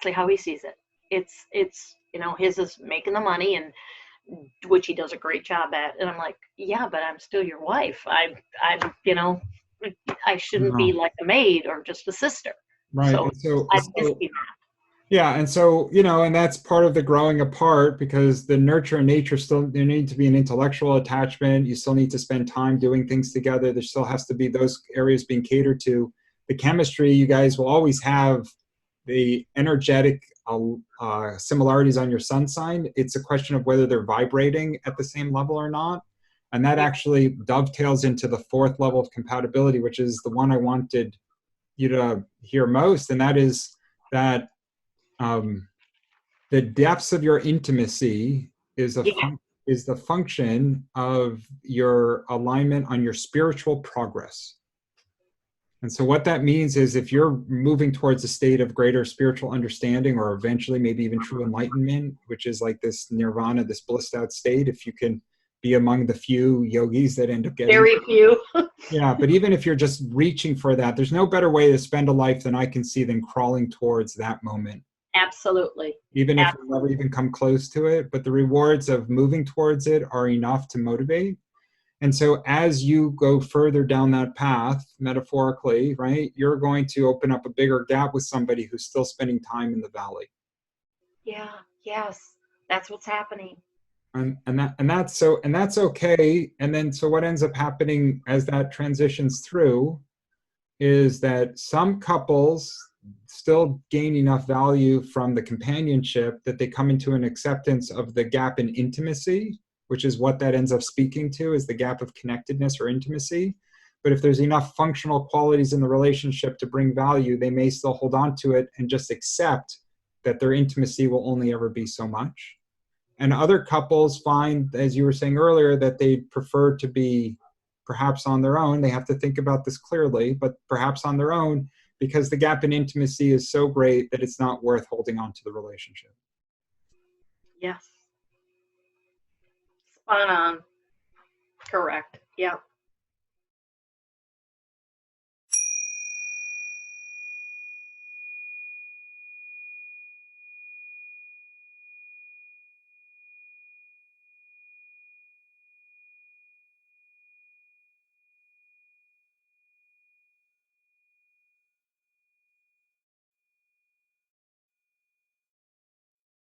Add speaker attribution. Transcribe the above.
Speaker 1: exactly how he sees it. It's you know, his is making the money, and which he does a great job at. And I'm like, yeah, but I'm still your wife. I'm you know, I shouldn't be
Speaker 2: No.
Speaker 1: like a maid or just a sister.
Speaker 2: Right.
Speaker 1: So
Speaker 2: And so,
Speaker 1: I'm
Speaker 2: so
Speaker 1: missing
Speaker 2: yeah, and so, and that's part of the growing apart, because the nurture and nature still, there need to be an intellectual attachment. You still need to spend time doing things together. There still has to be those areas being catered to. The chemistry, you guys will always have the energetic similarities on your sun sign. It's a question of whether they're vibrating at the same level or not. And that
Speaker 1: that.
Speaker 2: actually dovetails into the fourth level of compatibility, which is the one I wanted you to hear most. And that is that the depths of your intimacy is
Speaker 1: Yeah.
Speaker 2: is the function of your alignment on your spiritual progress. And so what that means is, if you're moving towards a state of greater spiritual understanding, or eventually maybe even true enlightenment, which is like this nirvana, this blissed out state, if you can be among the few yogis that end up getting,
Speaker 1: Very few.
Speaker 2: yeah, but even if you're just reaching for that, there's no better way to spend a life than I can see than crawling towards that moment,
Speaker 1: Absolutely.
Speaker 2: even if you never
Speaker 1: Absolutely.
Speaker 2: even come close to it. But the rewards of moving towards it are enough to motivate. And so as you go further down that path, metaphorically, right, you're going to open up a bigger gap with somebody who's still spending time in the valley.
Speaker 1: Yeah. Yes. That's what's happening.
Speaker 2: And that's okay. And then so what ends up happening as that transitions through is that some couples still gain enough value from the companionship that they come into an acceptance of the gap in intimacy, which is what that ends up speaking to, is the gap of connectedness or intimacy. But if there's enough functional qualities in the relationship to bring value, they may still hold on to it and just accept that their intimacy will only ever be so much. And other couples find, as you were saying earlier, that they prefer to be perhaps on their own. They have to think about this clearly, but perhaps on their own, because the gap in intimacy is so great that it's not worth holding on to the relationship.
Speaker 1: Yes. Spot on. Correct. Yeah.